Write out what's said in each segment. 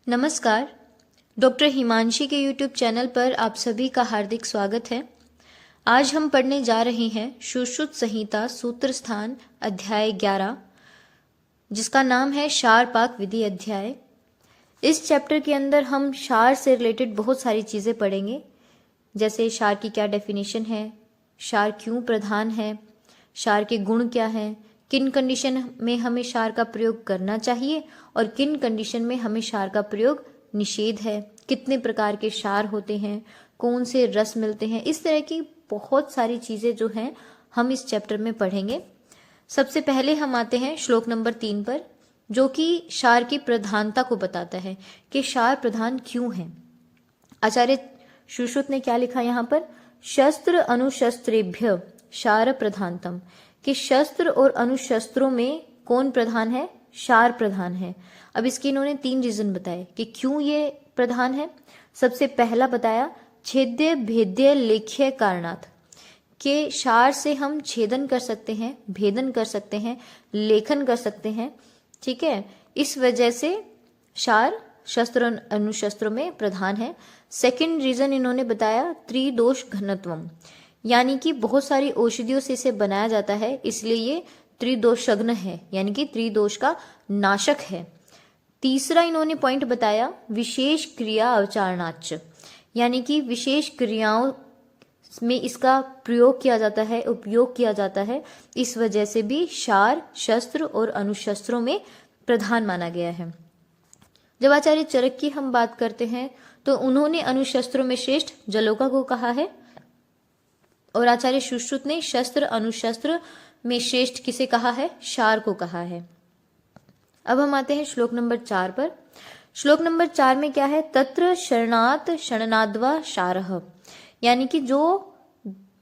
नमस्कार। डॉक्टर हिमांशी के YouTube channel पर आप सभी का हार्दिक स्वागत है। आज हम पढ़ने जा रहे हैं सुश्रुत संहिता सूत्र स्थान अध्याय 11, जिसका नाम है क्षार पाक विधि अध्याय। इस चैप्टर के अंदर हम क्षार से रिलेटेड बहुत सारी चीज़ें पढ़ेंगे, जैसे क्षार की क्या डेफिनेशन है, क्षार क्यों प्रधान है, क्षार के गुण क्या हैं, किन कंडीशन में हमें क्षार का प्रयोग करना चाहिए और किन कंडीशन में हमें क्षार का प्रयोग निषेध है, कितने प्रकार के क्षार होते हैं, कौन से रस मिलते हैं, इस तरह की बहुत सारी चीज़ें जो हैं हम इस चैप्टर में पढ़ेंगे। सबसे पहले हम आते हैं श्लोक नंबर 3 पर, जो कि क्षार की प्रधानता को बताता है कि क्षार प्रधान क्यों है। आचार्य सुश्रुत ने क्या लिखा यहाँ पर, शस्त्र अनुशस्त्रेभ्य क्षार प्रधानतम, कि शस्त्र और अनुशस्त्रों में कौन प्रधान है, क्षार प्रधान है। अब इसके इन्होंने 3 रीजन बताए कि क्यों ये प्रधान है। सबसे पहला बताया छेद्य भेद्य लेख्य कारणात्, के क्षार से हम छेदन कर सकते हैं, भेदन कर सकते हैं, लेखन कर सकते हैं, ठीक है। इस वजह से क्षार शस्त्र और अनुशस्त्रों में प्रधान है। सेकंड रीजन इन्होंने बताया त्रिदोष घनत्वम, यानी कि बहुत सारी औषधियों से इसे बनाया जाता है, इसलिए ये त्रिदोषग्न है, यानी कि त्रिदोष का नाशक है। तीसरा इन्होंने पॉइंट बताया विशेष क्रिया अवचारणाच, यानी कि विशेष क्रियाओं में इसका प्रयोग किया जाता है, उपयोग किया जाता है, इस वजह से भी क्षार शस्त्र और अनुशस्त्रों में प्रधान माना गया है। जब आचार्य चरक की हम बात करते हैं तो उन्होंने अनुशस्त्रों में श्रेष्ठ जलोका को कहा है, और आचार्य सुश्रुत ने शस्त्र अनुशस्त्र में श्रेष्ठ किसे कहा है, क्षार को कहा है। अब हम आते हैं श्लोक नंबर 4 पर। श्लोक नंबर 4 में क्या है, तत्र शरणात् शरणाद्वा क्षारः, यानी कि जो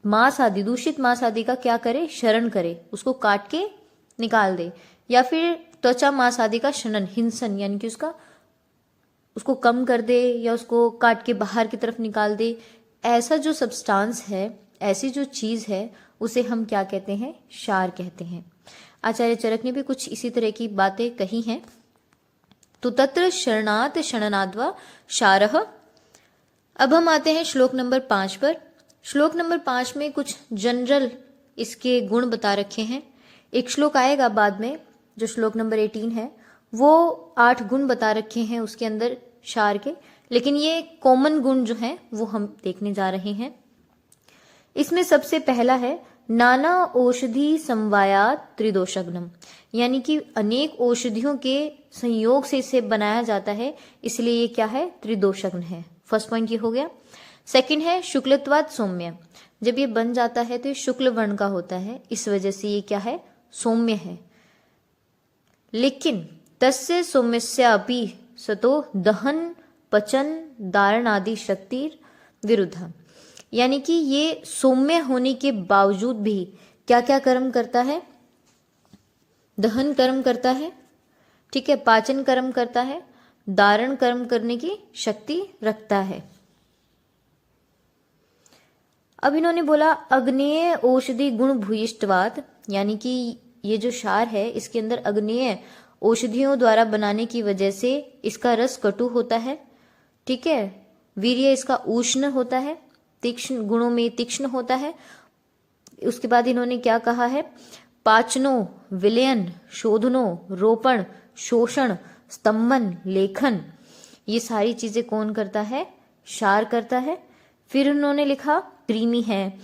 मांस आदि, दूषित मांस आदि का क्या करे, शरण करे, उसको काट के निकाल दे, या फिर त्वचा मांस आदि का शनन, हिंसन, यानी कि उसको कम कर दे या उसको काट के बाहर की तरफ निकाल दे। ऐसा जो सब्सटेंस है, ऐसी जो चीज है, उसे हम क्या कहते हैं, क्षार कहते हैं। आचार्य चरक ने भी कुछ इसी तरह की बातें कही हैं। तो तत्र शरणात् शरणाद्वा क्षारः। अब हम आते हैं श्लोक नंबर 5 पर। श्लोक नंबर 5 में कुछ जनरल इसके गुण बता रखे हैं। एक श्लोक आएगा बाद में, जो श्लोक नंबर 18 है, वो 8 गुण बता रखे हैं उसके अंदर क्षार के, लेकिन ये कॉमन गुण जो हैं वो हम देखने जा रहे हैं। इसमें सबसे पहला है नाना औषधि समवायात त्रिदोषग्नम, यानी कि अनेक औषधियों के संयोग से इसे बनाया जाता है, इसलिए ये क्या है, त्रिदोषग्न है। फर्स्ट पॉइंट ये हो गया। सेकंड है शुक्लत्वात् सौम्य, जब ये बन जाता है तो ये शुक्ल वर्ण का होता है, इस वजह से ये क्या है, सौम्य है। लेकिन तस्य सौम्यस्यापि सतो दहन पचन धारण आदि शक्तिर विरुद्ध, यानी कि ये सौम्य होने के बावजूद भी क्या क्या कर्म करता है, दहन कर्म करता है, ठीक है, पाचन कर्म करता है, धारण कर्म करने की शक्ति रखता है। अब इन्होंने बोला अग्नेय औषधि गुण भूयिष्ठवाद, यानी कि ये जो क्षार है इसके अंदर अग्नेय औषधियों द्वारा बनाने की वजह से इसका रस कटु होता है, ठीक है, वीर्य इसका उष्ण होता है, तीक्ष्ण गुणों में तीक्ष्ण होता है। उसके बाद इन्होंने क्या कहा है, पाचनो विलयन शोधनो रोपण शोषण स्तंभन लेखन, ये सारी चीजें कौन करता है, क्षार करता है। फिर उन्होंने लिखा कृमि है,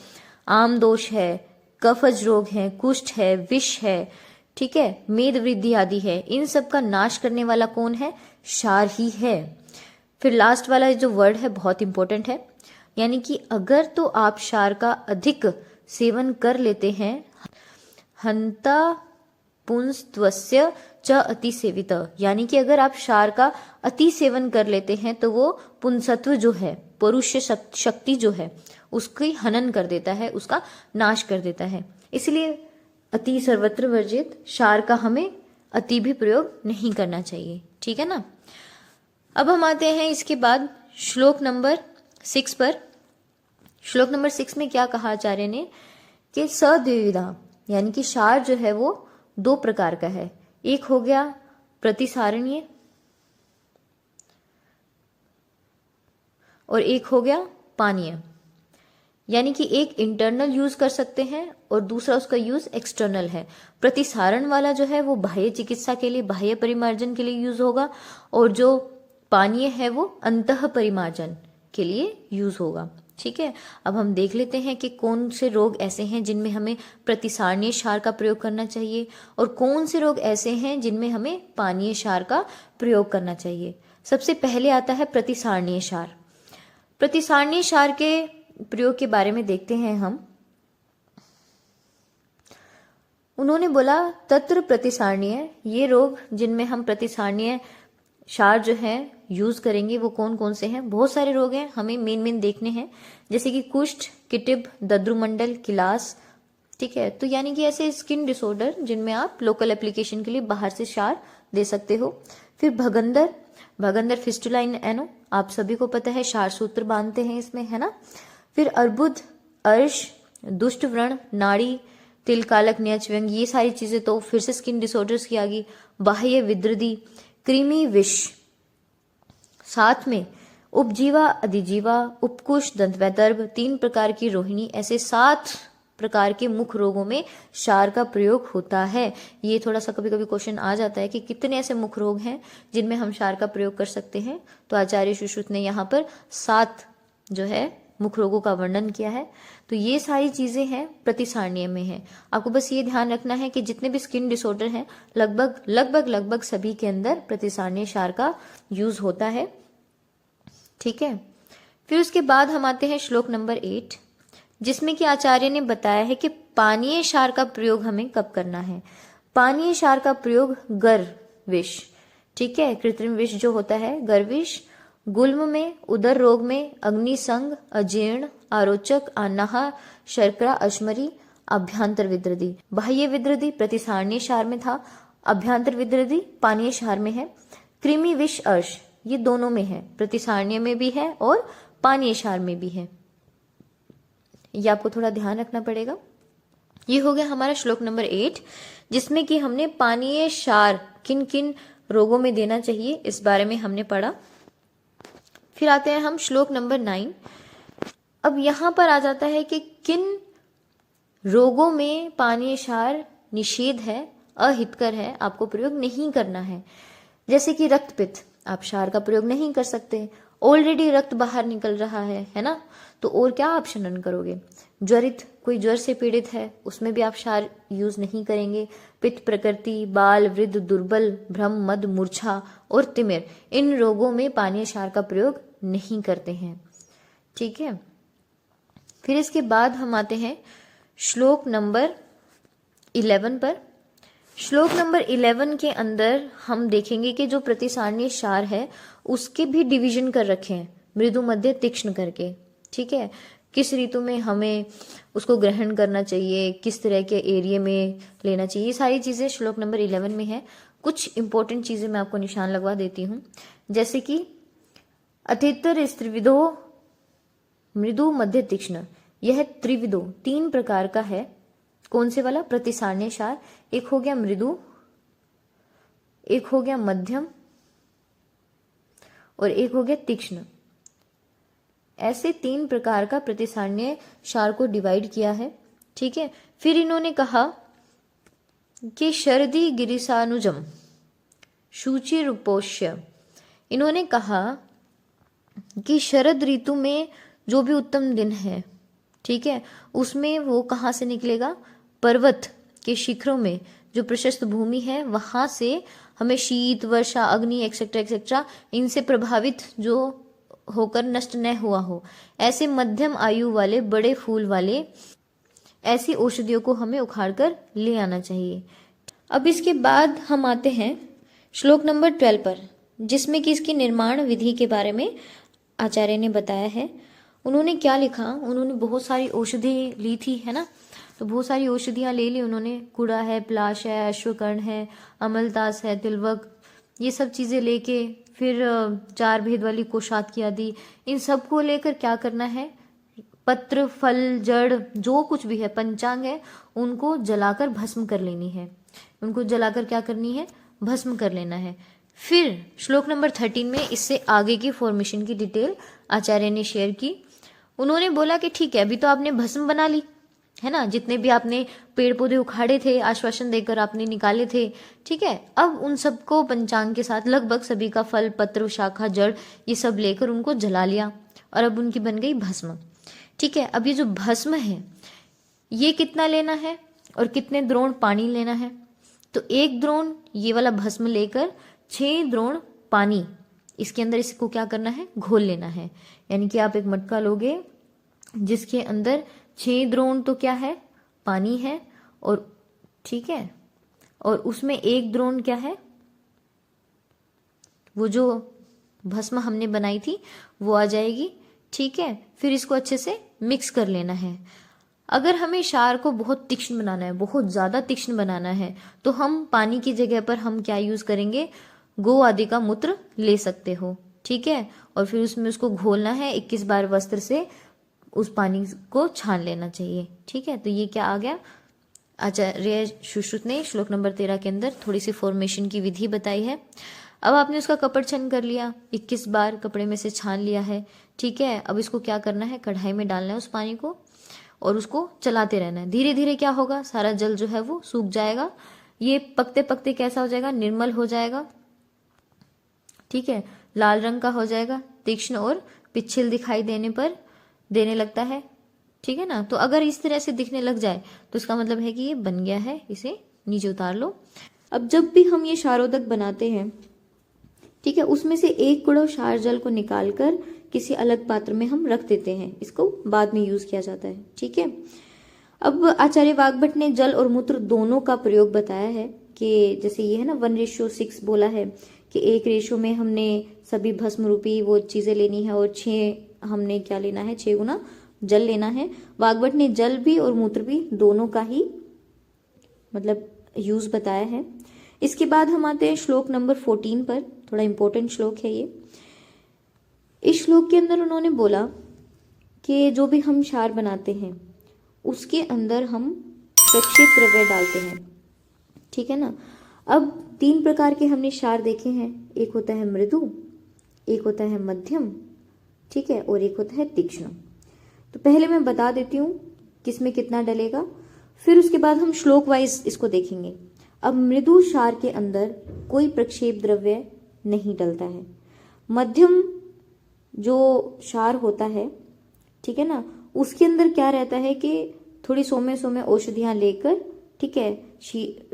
आम दोष है, कफज रोग है, कुष्ठ है, विष है, ठीक है, मेद वृद्धि आदि है, इन सब का नाश करने वाला कौन है, क्षार ही है। फिर लास्ट वाला जो वर्ड है बहुत इंपॉर्टेंट है, यानी कि अगर तो आप क्षार का अधिक सेवन कर लेते हैं, हंता पुंस्त्वस्य च अति सेवित, यानी कि अगर आप क्षार का अति सेवन कर लेते हैं तो वो पुंसत्व जो है, पौरुष शक्ति जो है, उसकी हनन कर देता है, उसका नाश कर देता है। इसलिए अति सर्वत्र वर्जित, क्षार का हमें अति भी प्रयोग नहीं करना चाहिए, ठीक है ना। अब हम आते हैं इसके बाद श्लोक नंबर 6 पर। श्लोक नंबर 6 में क्या कहा आचार्य ने कि सद्विविधा, यानी कि क्षार जो है वो 2 प्रकार का है। एक हो गया प्रतिसारणीय, और एक हो गया पानीय। यानी कि एक इंटरनल यूज कर सकते हैं और दूसरा उसका यूज एक्सटर्नल है। प्रतिसारण वाला जो है वो बाह्य चिकित्सा के लिए, बाह्य परिमार्जन के लिए यूज होगा, और जो पानीय है वो अंतः परिमार्जन के लिए यूज होगा। ठीक है, अब हम देख लेते हैं कि कौन से रोग ऐसे हैं जिनमें हमें प्रतिसारणीय क्षार का प्रयोग करना चाहिए और कौन से रोग ऐसे हैं जिनमें हमें पानीय क्षार का प्रयोग करना चाहिए। सबसे पहले आता है प्रतिसारणीय क्षार। प्रतिसारणीय क्षार के प्रयोग के बारे में देखते हैं हम। उन्होंने बोला तत्र प्रतिसारणीय, ये रोग जिनमें हम प्रतिसारणीय क्षार जो है यूज करेंगे वो कौन कौन से हैं। बहुत सारे रोग हैं, हमें मेन देखने हैं, जैसे कि कुष्ठ, किटिब, दद्रुमंडल, किलास। ठीक है, तो यानी कि ऐसे स्किन डिसऑर्डर जिनमें आप लोकल एप्लीकेशन के लिए बाहर से क्षार दे सकते हो। फिर भगंदर, भगंदर फिस्टुला इन एनो, आप सभी को पता है क्षार सूत्र बांधते हैं इसमें, है ना। फिर अर्बुद, अर्श, दुष्ट व्रण, नाड़ी, तिलकालक, न्यचव्यंग, ये सारी चीजें तो फिर से स्किन डिसऑर्डर्स की आ गई। बाह्य विद्रदी, कृमि विष, साथ में उपजीवा, अधिजीवा, उपकुश, दंतवैदर्भ, 3 प्रकार की रोहिणी, ऐसे 7 प्रकार के मुख्य रोगों में क्षार का प्रयोग होता है। ये थोड़ा सा कभी कभी क्वेश्चन आ जाता है कि कितने ऐसे मुख्य रोग हैं जिनमें हम क्षार का प्रयोग कर सकते हैं। तो आचार्य सुश्रुत ने यहाँ पर 7 जो है मुख्य रोगों का वर्णन किया है। तो ये सारी चीजें हैं प्रतिसारणीय में है। आपको बस ये ध्यान रखना है कि जितने भी स्किन डिसऑर्डर हैं लगभग सभी के अंदर प्रतिसारणीय क्षार का यूज होता है। ठीक है, फिर उसके बाद हम आते हैं श्लोक नंबर 8, जिसमें कि आचार्य ने बताया है कि पानीय क्षार का प्रयोग हमें कब करना है। पानीय क्षार का प्रयोग गर विष, ठीक है, कृत्रिम विष जो होता है गर विष, गुल्म में, उदर रोग में, अग्निसंग, अजीर्ण, आरोचक, आनाहा, शर्करा, अश्मरी, अभ्यंतर विद्रदी। बाह्य विद्रदी प्रतिसारणीय क्षार में था, अभ्यंतर विद्रदी पानीय क्षार में है। कृमि विष अर्श, ये दोनों में है, प्रतिसारणीय में भी है और पानीय क्षार में भी है। ये आपको थोड़ा ध्यान रखना पड़ेगा। ये हो गया हमारा श्लोक नंबर 8, जिसमें कि हमने पानीय क्षार किन किन रोगों में देना चाहिए इस बारे में हमने पढ़ा। फिर आते हैं हम श्लोक नंबर 9। अब यहां पर आ जाता है कि किन रोगों में पानीय क्षार निषेध है, अहितकर है, आपको प्रयोग नहीं करना है। जैसे कि रक्तपित्त, आप क्षार का प्रयोग नहीं कर सकते, ऑलरेडी रक्त बाहर निकल रहा है ना, तो और क्या आप शनन करोगे। ज्वरित, कोई ज्वर से पीड़ित है, उसमें भी आप क्षार यूज नहीं करेंगे। पित्त प्रकृति, बाल, वृद्ध, दुर्बल, भ्रम, मद, मूर्छा और तिमिर, इन रोगों में पानीय क्षार का प्रयोग नहीं करते हैं। ठीक है, फिर इसके बाद हम आते हैं श्लोक नंबर 11 पर। श्लोक नंबर 11 के अंदर हम देखेंगे कि जो प्रतिसारणीय क्षार है उसके भी डिवीजन कर रखे हैं, मृदु, मध्य, तीक्ष्ण करके। ठीक है, किस ऋतु में हमें उसको ग्रहण करना चाहिए, किस तरह के एरिया में लेना चाहिए, ये सारी चीजें श्लोक नंबर 11 में है। कुछ इंपॉर्टेंट चीजें मैं आपको निशान लगवा देती हूँ, जैसे कि अतितर त्रिविधो मृदु, मध्य, तीक्ष्ण, यह त्रिविधो 3 प्रकार का है। कौन से वाला? प्रतिसारणीय क्षार। एक हो गया मृदु, एक हो गया मध्यम और एक हो गया तीक्ष्ण। ऐसे 3 प्रकार का प्रतिसारणीय क्षार को डिवाइड किया है। ठीक है, फिर इन्होंने कहा कि शरदी गिरिसानुजम शुचि रूपोष्य, इन्होंने कहा कि शरद ऋतु में जो भी उत्तम दिन है, ठीक है, उसमें वो कहाँ से निकलेगा? पर्वत के शिखरों में जो प्रशस्त भूमि है वहां से हमें शीत, वर्षा, अग्नि एक्सेट्रा एक्सेट्रा इनसे प्रभावित जो होकर नष्ट न हुआ हो, ऐसे मध्यम आयु वाले, बड़े फूल वाले ऐसी औषधियों को हमें उखाड़ कर ले आना चाहिए। अब इसके बाद हम आते हैं श्लोक नंबर 12 पर, जिसमें कि इसकी निर्माण विधि के बारे में आचार्य ने बताया है। उन्होंने क्या लिखा? उन्होंने बहुत सारी औषधि ली थी, है ना, तो बहुत सारी औषधियां ले ली उन्होंने। कुड़ा है, प्लाश है, अश्वकर्ण है, अमलतास है, तिलवक, ये सब चीजें लेके फिर 4 भेद वाली कोशात आदि, इन सब को लेकर क्या करना है? पत्र, फल, जड़, जो कुछ भी है, पंचांग है, उनको जलाकर भस्म कर लेनी है। उनको जलाकर क्या करनी है? भस्म कर लेना है। फिर श्लोक नंबर 13 में इससे आगे की फॉर्मेशन की डिटेल आचार्य ने शेयर की। उन्होंने बोला कि ठीक है, अभी तो आपने भस्म बना ली है ना, जितने भी आपने पेड़ पौधे उखाड़े थे, आश्वासन देकर आपने निकाले थे, ठीक है, अब उन सबको पंचांग के साथ लगभग सभी का फल, पत्र, शाखा, जड़ ये सब लेकर उनको जला लिया और अब उनकी बन गई भस्म। ठीक है, अब ये जो भस्म है ये कितना लेना है और कितने द्रोण पानी लेना है? तो 1 द्रोण ये वाला भस्म लेकर 6 द्रोण पानी इसके अंदर इसको क्या करना है, घोल लेना है। यानी कि आप एक मटका लोगे जिसके अंदर 6 द्रोण तो क्या है, पानी है, और ठीक है, और उसमें 1 द्रोण क्या है, वो जो भस्म हमने बनाई थी वो आ जाएगी। ठीक है, फिर इसको अच्छे से मिक्स कर लेना है। अगर हमें क्षार को बहुत तीक्ष्ण बनाना है, बहुत ज्यादा तीक्ष्ण बनाना है, तो हम पानी की जगह पर हम क्या यूज करेंगे, गौ आदि का मूत्र ले सकते हो। ठीक है, और फिर उसमें उसको घोलना है, 21 बार वस्त्र से उस पानी को छान लेना चाहिए। ठीक है, तो ये क्या आ गया, आचार्य सुश्रुत ने श्लोक नंबर 13 के अंदर थोड़ी सी फॉर्मेशन की विधि बताई है। अब आपने उसका कपड़ छन कर लिया, 21 बार कपड़े में से छान लिया है। ठीक है, अब इसको क्या करना है, कढ़ाई में डालना है उस पानी को और उसको चलाते रहना है। धीरे धीरे क्या होगा, सारा जल जो है वो सूख जाएगा, ये पकते पकते कैसा हो जाएगा, निर्मल हो जाएगा। ठीक है, लाल रंग का हो जाएगा, तीक्ष्ण और पिछिल दिखाई देने लगता है। ठीक है ना, तो अगर इस तरह से दिखने लग जाए तो इसका मतलब है कि ये बन गया है, इसे नीचे उतार लो। अब जब भी हम ये क्षारोदक बनाते हैं, ठीक है, उसमें से 1 कुड़व क्षार जल को निकालकर किसी अलग पात्र में हम रख देते हैं, इसको बाद में यूज किया जाता है। ठीक है, अब आचार्य वाग्भट ने जल और मूत्र दोनों का प्रयोग बताया है कि जैसे ये है ना 1:6 बोला है कि 1 रेशो में हमने सभी भस्म रूपी वो चीजें लेनी है और 6 हमने क्या लेना है, 6 गुना जल लेना है। वाग्भट ने जल भी और मूत्र भी दोनों का ही मतलब यूज बताया है। इसके बाद हम आते हैं श्लोक नंबर 14 पर, थोड़ा इंपॉर्टेंट श्लोक है ये। इस श्लोक के अंदर उन्होंने बोला कि जो भी हम क्षार बनाते हैं उसके अंदर हम प्रक्षेप द्रव्य डालते हैं। ठीक है ना, अब 3 प्रकार के हमने क्षार देखे हैं, एक होता है मृदु, एक होता है मध्यम, ठीक है, और एक होता है तीक्ष्ण। तो पहले मैं बता देती हूँ किसमें कितना डलेगा, फिर उसके बाद हम श्लोक वाइज इसको देखेंगे। अब मृदु क्षार के अंदर कोई प्रक्षेप द्रव्य नहीं डलता है। मध्यम जो क्षार होता है, ठीक है ना, उसके अंदर क्या रहता है कि थोड़ी सौम्य सौम्य औषधियां लेकर, ठीक है,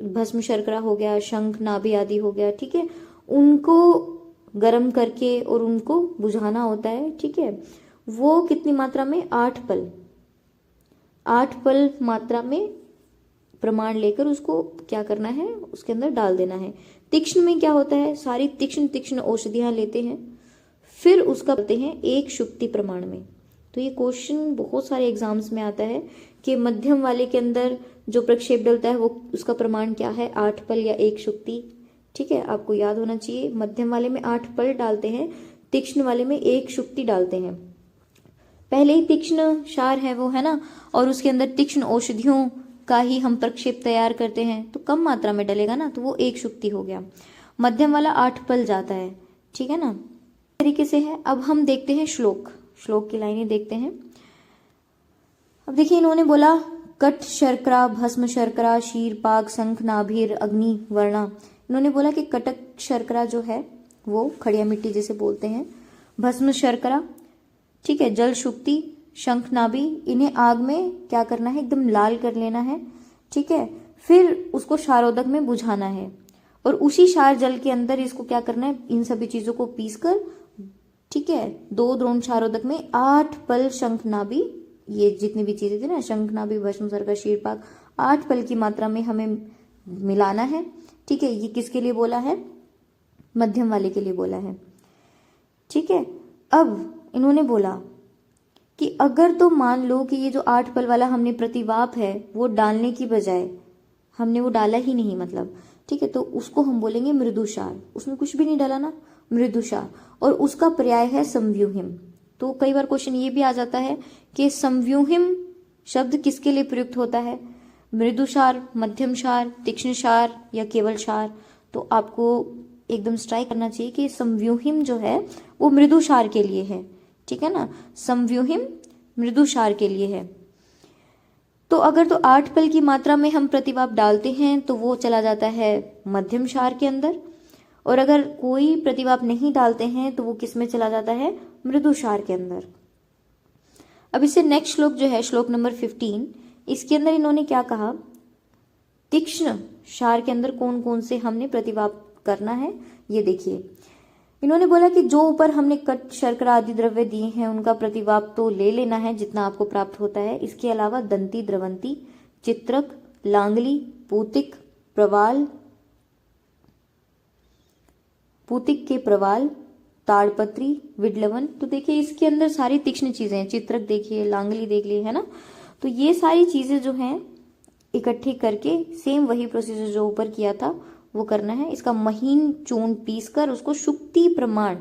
भस्म शर्करा हो गया, शंख नाभि आदि हो गया, ठीक है, उनको गर्म करके और उनको बुझाना होता है। ठीक है, वो कितनी मात्रा में, 8 पल मात्रा में प्रमाण लेकर उसको क्या करना है, उसके अंदर डाल देना है। तीक्ष्ण में क्या होता है, सारी तीक्ष्ण औषधियां लेते हैं, फिर उसका करते हैं 1 शुक्ति प्रमाण में। तो ये क्वेश्चन बहुत सारे एग्जाम्स में आता है कि मध्यम वाले के अंदर जो प्रक्षेप डलता है वो उसका प्रमाण क्या है, 8 पल या 1 शुक्ति। ठीक है, आपको याद होना चाहिए, मध्यम वाले में 8 पल डालते हैं, तीक्ष्ण वाले में 1 शुक्ति डालते हैं। पहले ही तीक्ष्ण क्षार है वो, है ना, और उसके अंदर तीक्ष्ण औषधियों का ही हम प्रक्षेप तैयार करते हैं, तो कम मात्रा में डलेगा ना, तो वो 1 शुक्ति हो गया। मध्यम वाला 8 पल जाता है। ठीक है ना, तरीके से है। अब हम देखते हैं श्लोक की लाइनें देखते हैं। अब देखिए, इन्होंने बोला कट शर्करा, भस्म शर्करा, शीर पाक, शंख नाभिर, अग्नि वर्णा। इन्होंने बोला कि कटक शर्करा जो है वो खड़िया मिट्टी जिसे बोलते हैं, भस्म शर्करा, ठीक है, जल शुक्ति, शंख नाभि, इन्हें आग में क्या करना है, एकदम लाल कर लेना है। ठीक है, फिर उसको क्षारोदक में बुझाना है और उसी क्षार जल के अंदर इसको क्या करना है, इन सभी चीजों को पीसकर, ठीक है, 2 द्रोण क्षारोदक में 8 पल शंख नाभि, ये जितनी भी चीजें थी ना, शंख नाभि, भस्म शर्करा, शीरपाक, 8 पल की मात्रा में हमें मिलाना है। ठीक है, ये किसके लिए बोला है, मध्यम वाले के लिए बोला है। ठीक है, अब इन्होंने बोला कि अगर तो मान लो कि ये जो 8 पल वाला हमने प्रतिवाप है वो डालने की बजाय हमने वो डाला ही नहीं, मतलब, ठीक है, तो उसको हम बोलेंगे मृदु क्षार, उसमें कुछ भी नहीं डाला ना, मृदु क्षार, और उसका पर्याय है संव्यूहिम। तो कई बार क्वेश्चन ये भी आ जाता है कि संव्यूहिम शब्द किसके लिए प्रयुक्त होता है, मृदु क्षार, मध्यम क्षार, तीक्ष्ण क्षार या केवल क्षार। तो आपको एकदम स्ट्राइक करना चाहिए कि संव्यूहिम जो है वो मृदु क्षार के लिए है, ठीक है ना, समव्यूहिम मृदु क्षार के लिए है। तो अगर तो 8 पल की मात्रा में हम प्रतिवाप डालते हैं तो वो चला जाता है मध्यम क्षार के अंदर, और अगर कोई प्रतिवाप नहीं डालते हैं तो वो किस में चला जाता है, मृदु क्षार के अंदर। अब इससे नेक्स्ट श्लोक जो है, श्लोक नंबर 15, इसके अंदर इन्होंने क्या कहा, तीक्ष्ण क्षार के अंदर कौन कौन से हमने प्रतिवाप करना है, ये देखिए। इन्होंने बोला कि जो ऊपर हमने कट शर्करा आदि द्रव्य दिए हैं उनका प्रतिवाप तो ले लेना है जितना आपको प्राप्त होता है। इसके अलावा दंती, द्रवंती, चित्रक, लांगली, पूतिक, प्रवाल, पूतिक के प्रवाल, ताड़पत्री, विडलवन, तो देखिए इसके अंदर सारी तीक्ष्ण चीजें हैं। चित्रक देखिए, लांगली देख लिए, है ना। तो ये सारी चीजें जो हैं इकट्ठी करके सेम वही प्रोसीजर जो ऊपर किया था वो करना है। इसका महीन चूर्ण पीसकर उसको शुक्ति प्रमाण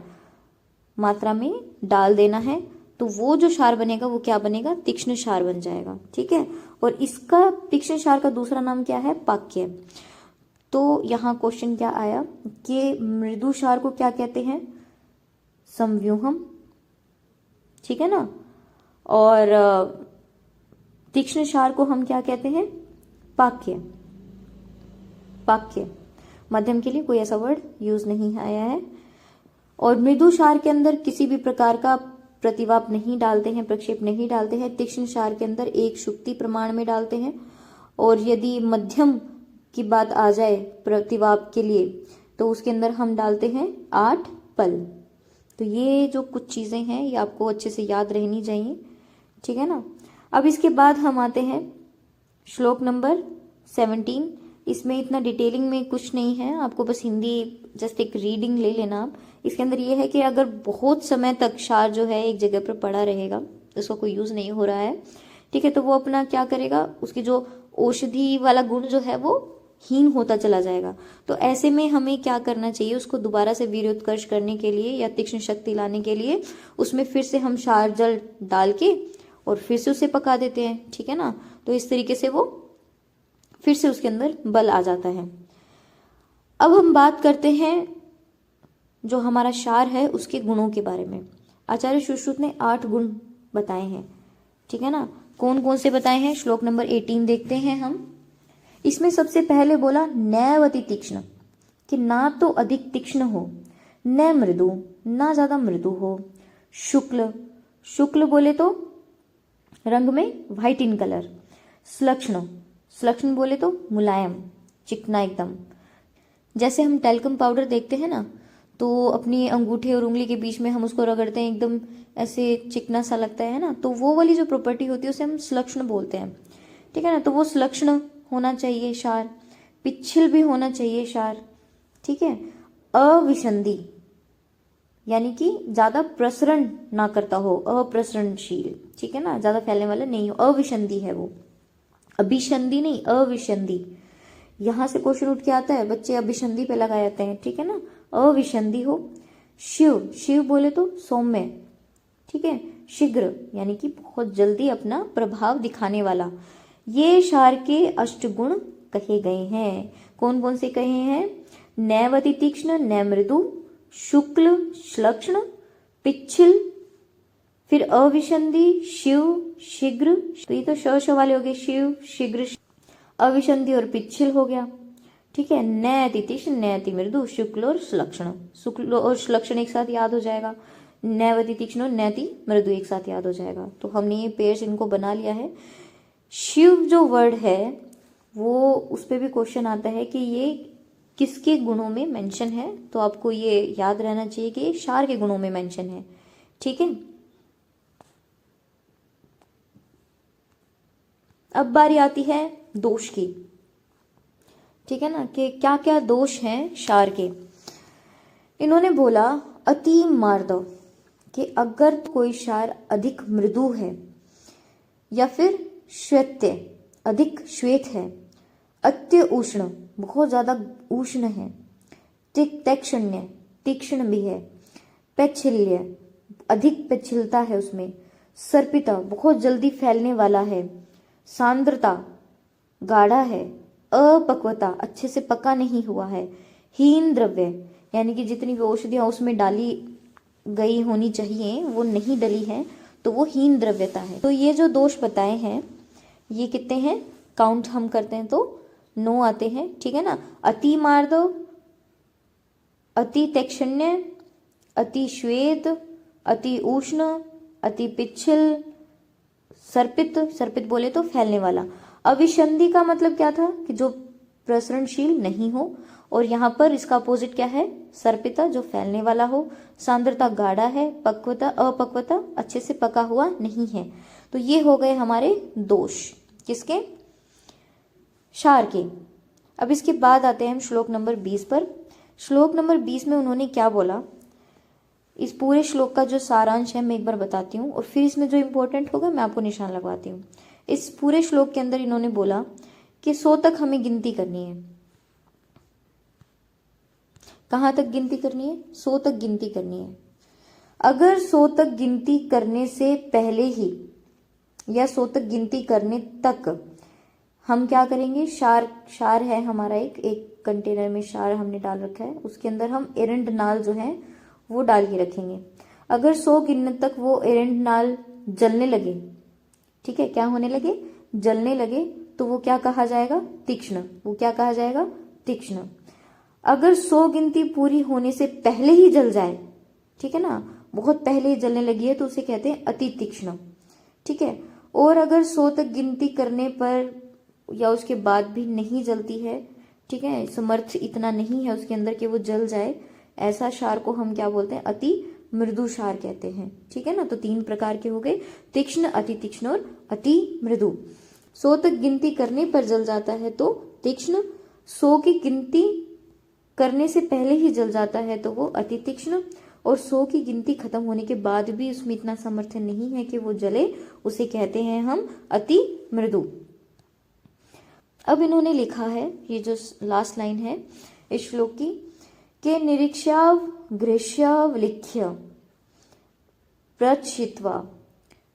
मात्रा में डाल देना है, तो वो जो क्षार बनेगा वो क्या बनेगा, तीक्ष्ण क्षार बन जाएगा। ठीक है, और इसका तीक्ष्ण क्षार का दूसरा नाम क्या है, पाक्य। तो यहाँ क्वेश्चन क्या आया कि मृदु क्षार को क्या कहते हैं, समव्यूहम, ठीक है ना, और तीक्ष्ण क्षार को हम क्या कहते हैं, पाक्य। पाक्य मध्यम के लिए कोई ऐसा वर्ड यूज नहीं आया है। और मृदु क्षार के अंदर किसी भी प्रकार का प्रतिवाप नहीं डालते हैं, प्रक्षेप नहीं डालते हैं। तीक्ष्ण क्षार के अंदर एक शुक्ति प्रमाण में डालते हैं, और यदि मध्यम की बात आ जाए प्रतिवाप के लिए तो उसके अंदर हम डालते हैं 8 पल। तो ये जो कुछ चीजें हैं ये आपको अच्छे से याद रहनी चाहिए, ठीक है ना। अब इसके बाद हम आते हैं श्लोक नंबर 17। इसमें इतना डिटेलिंग में कुछ नहीं है, आपको बस हिंदी जस्ट एक रीडिंग ले लेना आप। इसके अंदर ये है कि अगर बहुत समय तक क्षार जो है एक जगह पर पड़ा रहेगा, उसका कोई यूज नहीं हो रहा है, ठीक है, तो वो अपना क्या करेगा, उसकी जो औषधि वाला गुण जो है वो हीन होता चला जाएगा। तो ऐसे में हमें क्या करना चाहिए, उसको दोबारा से वीर्योत्कर्ष करने के लिए या तीक्ष्ण शक्ति लाने के लिए उसमें फिर से हम क्षार जल डाल के और फिर से उसे पका देते हैं, ठीक है ना। तो इस तरीके से वो फिर से उसके अंदर बल आ जाता है। अब हम बात करते हैं जो हमारा क्षार है उसके गुणों के बारे में। आचार्य सुश्रुत ने 8 गुण बताए हैं, ठीक है ना। कौन कौन से बताए हैं, श्लोक नंबर 18 देखते हैं हम। इसमें सबसे पहले बोला नैवति तीक्ष्ण, कि ना तो अधिक तीक्ष्ण हो, न मृदु, ना ज्यादा मृदु हो। शुक्ल, शुक्ल बोले तो रंग में व्हाइट इन कलर। श्लक्ष्ण, श्लक्ष्ण बोले तो मुलायम, चिकना एकदम। जैसे हम टैल्कम पाउडर देखते हैं ना, तो अपनी अंगूठे और उंगली के बीच में हम उसको रगड़ते हैं, एकदम ऐसे चिकना सा लगता है ना, तो वो वाली जो प्रॉपर्टी होती है उसे हम श्लक्ष्ण बोलते हैं, ठीक है ना। तो वो श्लक्ष्ण होना चाहिए क्षार, पिच्छिल भी होना चाहिए क्षार, ठीक है। अविसंधि यानी कि ज्यादा प्रसरण ना करता हो, अप्रसरणशील, ठीक है ना, ज्यादा फैलने वाला नहीं हो, अविसंधि है वो, अभिसंधि नहीं, अविसंधि। यहां से क्वेश्चन उठ के आता है, बच्चे अभिसंधि पे लगा जाते हैं, ठीक है ना, अविसंधि हो। शिव, शिव बोले तो सौम्य, ठीक है। शीघ्र यानी कि बहुत जल्दी अपना प्रभाव दिखाने वाला। ये क्षार के अष्टगुण कहे गए हैं। कौन कौन से कहे हैं, नैवति तीक्ष्ण, नैमृदु, शुक्ल, श्लक्ष्ण, पिच्छिल, फिर अविसंधि, शिव, शीघ्र। तो ये तो श वाले हो गए, शिव, शीघ्र, अविसंधि और पिच्छिल हो गया, ठीक है। नैति तीक्ष्ण, नैति मृदु, शुक्ल और श्लक्ष्ण, शुक्ल और श्लक्ष्ण एक साथ याद हो जाएगा। नैवति तीक्ष्ण और नैति मृदु एक साथ याद हो जाएगा। तो हमने ये पेयर्स इनको बना लिया है। शिव जो वर्ड है वो उस पर भी क्वेश्चन आता है कि ये किसके गुणों में मेंशन है, तो आपको ये याद रहना चाहिए कि ये क्षार के गुणों में मेंशन है, ठीक है। अब बारी आती है दोष की, ठीक है ना, कि क्या क्या दोष हैं क्षार के। इन्होंने बोला अति मार्दव, कि अगर कोई क्षार अधिक मृदु है या फिर श्वेत्य, अधिक श्वेत है, अत्य उष्ण, बहुत ज्यादा उष्ण है, तैक्षण्य, तीक्ष्ण भी है, पैच्छिल्य, अधिक पैच्छिलता है उसमें, सर्पिता, बहुत जल्दी फैलने वाला है, सांद्रता, गाढ़ा है, अपक्वता, अच्छे से पका नहीं हुआ है, हीन द्रव्य यानी कि जितनी भी औषधियां उसमें डाली गई होनी चाहिए वो नहीं डली है, तो वो हीन द्रव्यता है। तो ये जो दोष बताए हैं ये कितने हैं, काउंट हम करते हैं तो 9 आते हैं, ठीक है ना। अति मार्दव, अति तैक्षण्य, अति श्वेत, अति उष्ण, अति पिच्छल, सर्पित, सर्पित बोले तो फैलने वाला। अविसंधि का मतलब क्या था कि जो प्रसरणशील नहीं हो, और यहाँ पर इसका अपोजिट क्या है, सर्पिता, जो फैलने वाला हो। सांद्रता गाढ़ा है, पक्वता अपक्वता, अच्छे से पका हुआ नहीं है। तो ये हो गए हमारे दोष किसके, क्षार के। अब इसके बाद आते हैं हम श्लोक नंबर 20 पर। श्लोक नंबर 20 में उन्होंने क्या बोला, इस पूरे श्लोक का जो सारांश है मैं एक बार बताती हूँ, और फिर इसमें जो इंपॉर्टेंट होगा मैं आपको निशान लगवाती हूँ। इस पूरे श्लोक के अंदर इन्होंने बोला कि 100 तक हमें गिनती करनी है। कहाँ तक गिनती करनी है, 100 तक गिनती करनी है। अगर 100 तक गिनती करने से पहले ही या 100 तक गिनती करने तक हम क्या करेंगे, क्षार है हमारा, एक कंटेनर में क्षार हमने डाल रखा है, उसके अंदर हम एरंड नाल जो है वो डाल के रखेंगे। अगर 100 गिनने तक वो एरंड नाल जलने लगे, ठीक है, क्या होने लगे, जलने लगे, तो वो क्या कहा जाएगा, तीक्ष्ण। वो क्या कहा जाएगा, तीक्ष्ण। अगर 100 गिनती पूरी होने से पहले ही जल जाए, ठीक है ना, बहुत पहले ही जलने लगी है, तो उसे कहते हैं अति तीक्ष्ण, ठीक है। और अगर 100 तक गिनती करने पर या उसके बाद भी नहीं जलती है, ठीक है, समर्थ इतना नहीं है उसके अंदर कि वो जल जाए, ऐसा क्षार को हम क्या बोलते हैं, अति मृदु क्षार कहते हैं, ठीक है ना। तो 3 प्रकार के हो गए, तीक्ष्ण, अति तीक्ष्ण और अति मृदु। 100 तक गिनती करने पर जल जाता है तो तीक्ष्ण, 100 की गिनती करने से पहले ही जल जाता है तो वो अति तीक्ष्ण, और 100 की गिनती खत्म होने के बाद भी उसमें इतना सामर्थ्य नहीं है कि वो जले, उसे कहते हैं हम अति मृदु। अब इन्होंने लिखा है, ये जो लास्ट लाइन है इस श्लोक की, के निरीक्षाव गृह्यावलिख्य प्रच्छित्वा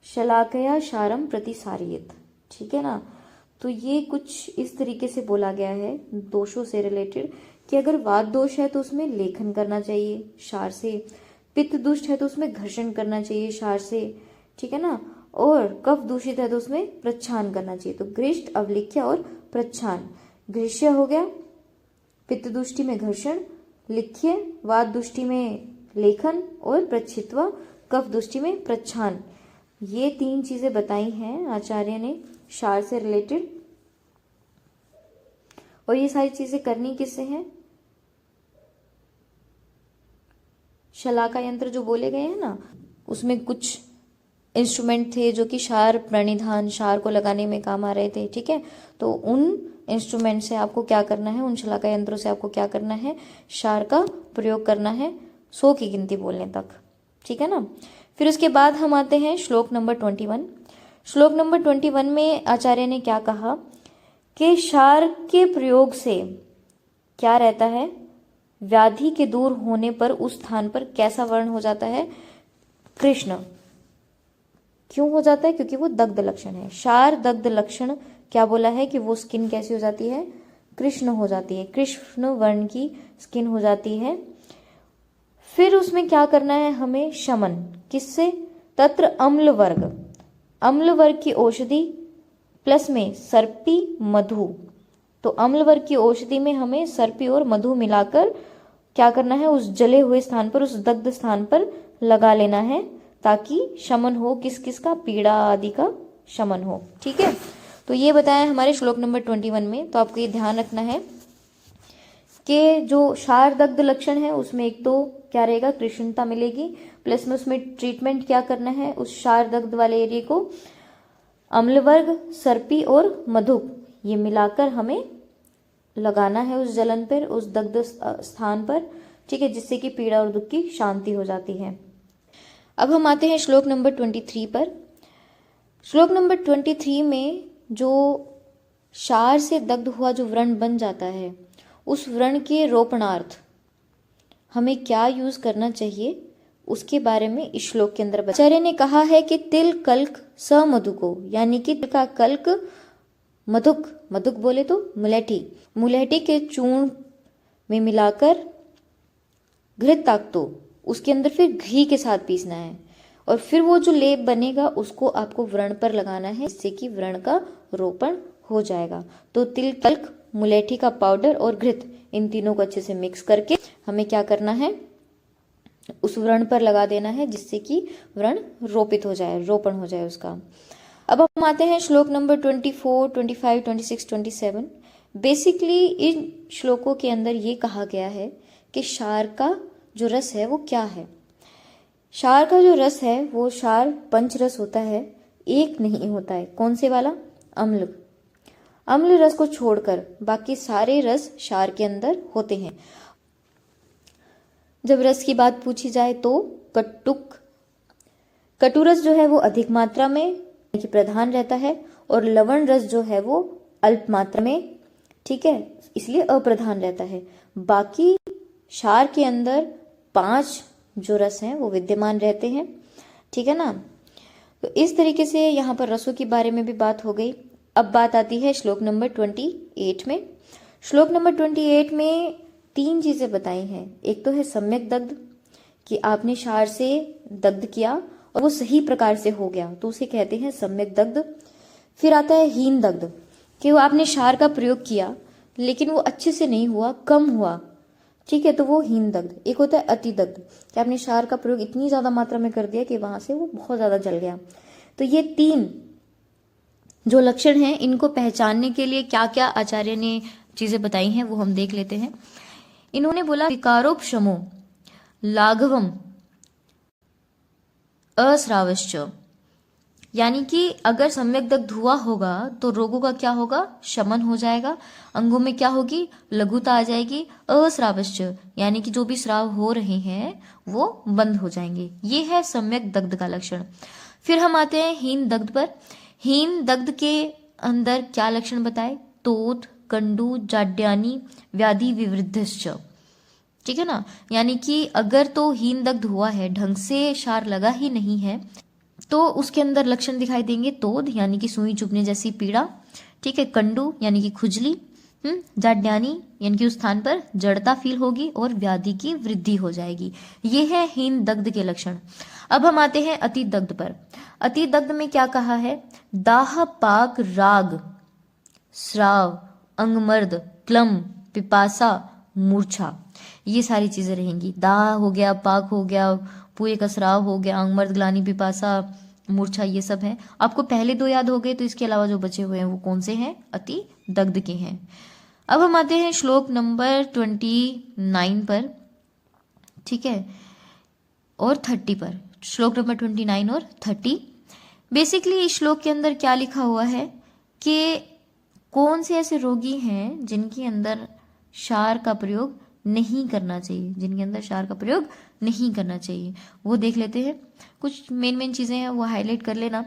शलाकया क्षारम प्रतिसारयेत, ठीक है ना। तो ये कुछ इस तरीके से बोला गया है दोषों से रिलेटेड, कि अगर वात दोष है तो उसमें लेखन करना चाहिए क्षार से, पित्त दुष्ट है तो उसमें घर्षण करना चाहिए क्षार से, ठीक है ना, और कफ दूषित है तो उसमें प्रच्छान करना चाहिए। तो गृष्ट, अवलिख्य और प्रच्छान। गृह्य हो गया, पित्त दुष्टि में घर्षण, लिख्य वात दुष्टि में लेखन, और प्रच्छित्वा कफ दुष्टि में प्रच्छान। ये 3 चीजें बताई हैं आचार्य ने क्षार से रिलेटेड। और ये सारी चीजें करनी किससे हैं, शलाका यंत्र जो बोले गए हैं ना, उसमें कुछ इंस्ट्रूमेंट थे जो कि क्षार प्रणिधान, क्षार को लगाने में काम आ रहे थे, ठीक है। तो उन इंस्ट्रूमेंट से आपको क्या करना है, उन शलाका यंत्रों से आपको क्या करना है, क्षार का प्रयोग करना है 100 की गिनती बोलने तक, ठीक है ना। फिर उसके बाद हम आते हैं श्लोक नंबर 21। श्लोक नंबर 21 में आचार्य ने क्या कहा कि क्षार के प्रयोग से क्या रहता है, व्याधि के दूर होने पर उस स्थान पर कैसा वर्ण हो जाता है, कृष्ण। क्यों हो जाता है, क्योंकि वो दग्ध लक्षण है। क्षार दग्ध लक्षण क्या बोला है कि वो स्किन कैसी हो जाती है, कृष्ण हो जाती है, कृष्ण वर्ण की स्किन हो जाती है। फिर उसमें क्या करना है हमें, शमन, किससे, तत्र अम्ल वर्ग, अम्ल वर्ग की औषधि प्लस में सर्पी मधु। तो अम्ल वर्ग की औषधि में हमें सर्पी और मधु मिलाकर क्या करना है, उस जले हुए स्थान पर, उस दग्ध स्थान पर लगा लेना है, ताकि शमन हो, किस किस का, पीड़ा आदि का शमन हो, ठीक है। तो ये बताया हमारे श्लोक नंबर 21 में। तो आपको ये ध्यान रखना है कि जो क्षार दग्ध लक्षण है उसमें एक तो क्या रहेगा, कृष्णता मिलेगी, प्लस में उसमें ट्रीटमेंट क्या करना है, उस क्षार दग्ध वाले एरिया को अम्लवर्ग, सर्पी और मधु ये मिलाकर हमें लगाना है उस जलन पर, उस दग्ध स्थान पर, ठीक है, जिससे कि पीड़ा और दुख की शांति हो जाती है। अब हम आते हैं श्लोक नंबर 23 पर। श्लोक नंबर 23 में जो क्षार से दग्ध हुआ जो व्रण बन जाता है, उस व्रण के रोपणार्थ हमें क्या यूज करना चाहिए, उसके बारे में इस श्लोक के अंदर आचार्य ने कहा है कि तिल कल्क स मधुको, यानी कि तिल का कल्क, मधुक, मधुक बोले तो मुलेठी, मुलेठी के चूर्ण में मिलाकर घृताक्तो उसके अंदर फिर घी के साथ पीसना है और फिर वो जो लेप बनेगा उसको आपको व्रण पर लगाना है, जिससे कि व्रण का रोपण हो जाएगा। तो तिल, तल्क, मुलेठी का पाउडर और घृत, इन तीनों को अच्छे से मिक्स करके हमें क्या करना है, उस व्रण पर लगा देना है, जिससे कि व्रण रोपित हो जाए, रोपण हो जाए उसका। अब हम आते हैं श्लोक नंबर 24, 25, 26, 27। बेसिकली इन श्लोकों के अंदर ये कहा गया है कि क्षार का जो रस है वो क्या है। क्षार का जो रस है वो क्षार पंचरस होता है, एक नहीं होता है। कौन से वाला? अम्ल। अम्ल रस को छोड़कर बाकी सारे रस क्षार के अंदर होते हैं। जब रस की बात पूछी जाए तो कटुरस जो है वो अधिक मात्रा में कि प्रधान रहता है और लवण रस जो है वो अल्प मात्रा में, ठीक है, इसलिए अप्रधान रहता है। बाकी क्षार के अंदर 5 जो रस हैं वो विद्यमान रहते हैं, ठीक है ना। तो इस तरीके से यहाँ पर रसों के बारे में भी बात हो गई। अब बात आती है श्लोक नंबर 28 में। श्लोक नंबर 28 में 3 चीजें बताई हैं। एक तो है सम्यक दग्ध, कि आपने क्षार से दग्ध किया और वो सही प्रकार से हो गया, तो उसे कहते हैं सम्यक दग्ध। फिर आता है हीन दग्ध, कि वो आपने क्षार का प्रयोग किया लेकिन वो अच्छे से नहीं हुआ, कम हुआ, ठीक है, तो वो हीन दग्ध। एक होता है अति दग्ध, कि आपने क्षार का प्रयोग इतनी ज्यादा मात्रा में कर दिया कि वहां से वो बहुत ज्यादा जल गया। तो ये 3 जो लक्षण हैं, इनको पहचानने के लिए क्या क्या आचार्य ने चीजें बताई हैं वो हम देख लेते हैं। इन्होंने बोला विकारोपशमो लाघवम अस्रावश्च, यानी कि अगर सम्यक दग्ध हुआ होगा तो रोगों का क्या होगा, शमन हो जाएगा, अंगों में क्या होगी, लघुता आ जाएगी। अस्रावश्च यानी कि जो भी स्राव हो रहे हैं वो बंद हो जाएंगे। ये है सम्यक दग्ध का लक्षण। फिर हम आते हैं हीन दग्ध पर। हीन दग्ध के अंदर क्या लक्षण बताए, तोद, कंडू, जाड्यानी, व्याधि विवृद्धश्च, ठीक है ना। यानी कि अगर तो हीन दग्ध हुआ है, ढंग से क्षार लगा ही नहीं है, तो उसके अंदर लक्षण दिखाई देंगे तोद यानी कि सुई चुभने जैसी पीड़ा, ठीक है, कंडू यानी कि खुजली, जाड्यानी यानी कि उस स्थान पर जड़ता फील होगी और व्याधि की वृद्धि हो जाएगी। ये है हीन दग्ध के लक्षण। अब हम आते हैं अति दग्ध पर। अति दग्ध में क्या कहा है, दाह, पाक, राग, स्राव, अंगमर्द, क्लम, पिपासा, मूर्छा, ये सारी चीजें रहेंगी। दाह हो गया, पाक हो गया, पूरे का स्राव हो गया, अंगमर्द, ग्लानि, पिपासा, मूर्छा, ये सब है। आपको पहले 2 याद हो गए, तो इसके अलावा जो बचे हुए हैं वो कौन से हैं, अति दग्ध के हैं। अब हम आते हैं श्लोक नंबर 29 पर, ठीक है, और 30 पर। श्लोक नंबर 29 और 30। बेसिकली इस श्लोक के अंदर क्या लिखा हुआ है कि कौन से ऐसे रोगी हैं जिनके अंदर क्षार का प्रयोग नहीं करना चाहिए, जिनके अंदर क्षार का प्रयोग नहीं करना चाहिए, वो देख लेते हैं। कुछ मेन चीजें हैं वो हाईलाइट कर लेना।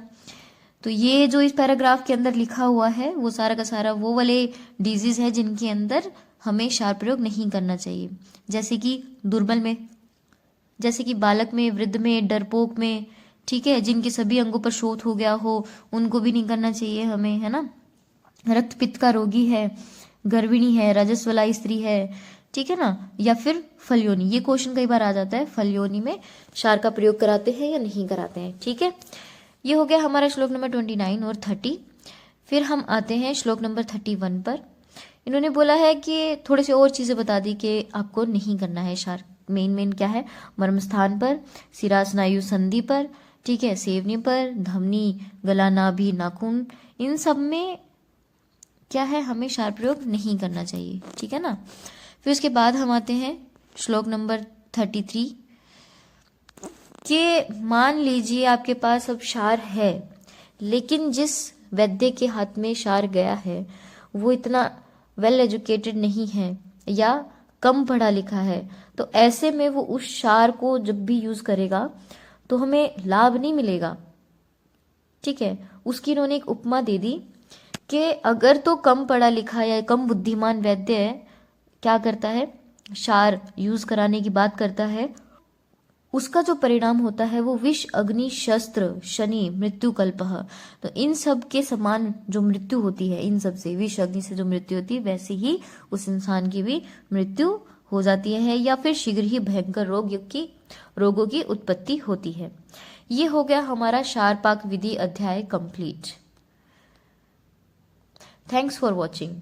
तो ये जो इस पैराग्राफ के अंदर लिखा हुआ है वो सारा का सारा वो वाले डिजीज है जिनके अंदर हमें क्षार प्रयोग नहीं करना चाहिए, जैसे कि दुर्बल में, जैसे कि बालक में, वृद्ध में, डरपोक में, ठीक है, जिनके सभी अंगों पर शोथ हो गया हो, उनको भी नहीं करना चाहिए हमें, है ना। रक्त पित्त का रोगी है, गर्भिणी है, रजस्वला स्त्री है, ठीक है ना, या फिर फलयोनी। ये क्वेश्चन कई बार आ जाता है, फलयोनी में क्षार का प्रयोग कराते हैं या नहीं कराते हैं, ठीक है। ये हो गया हमारा श्लोक नंबर 29 और 30। फिर हम आते हैं श्लोक नंबर 31 पर। इन्होंने बोला है कि थोड़े से और चीजें बता दी कि आपको नहीं करना है क्षार। मेन क्या है, मर्म स्थान पर, सिरा स्नायु संधि पर, ठीक है, सेवनी पर, धमनी, गला, नाभि, नाखून, इन सब में क्या है, हमें क्षार प्रयोग नहीं करना चाहिए, ठीक है ना। फिर उसके बाद हम आते हैं श्लोक नंबर 33 कि मान लीजिए आपके पास अब क्षार है, लेकिन जिस वैद्य के हाथ में क्षार गया है वो इतना वेल एजुकेटेड नहीं है या कम पढ़ा लिखा है, तो ऐसे में वो उस क्षार को जब भी यूज करेगा तो हमें लाभ नहीं मिलेगा, ठीक है। उसकी इन्होंने एक उपमा दे दी कि अगर तो कम पढ़ा लिखा या कम बुद्धिमान वैद्य है, क्या करता है, क्षार यूज कराने की बात करता है, उसका जो परिणाम होता है वो विष, अग्नि, शस्त्र, शनि, मृत्यु, कल्पः। तो इन सब के समान जो मृत्यु होती है, इन सब से, विष, अग्नि से जो मृत्यु होती है, वैसे ही उस इंसान की भी मृत्यु हो जाती है या फिर शीघ्र ही भयंकर रोगों की उत्पत्ति होती है। ये हो गया हमारा क्षार पाक विधि अध्याय कंप्लीट। Thanks for watching.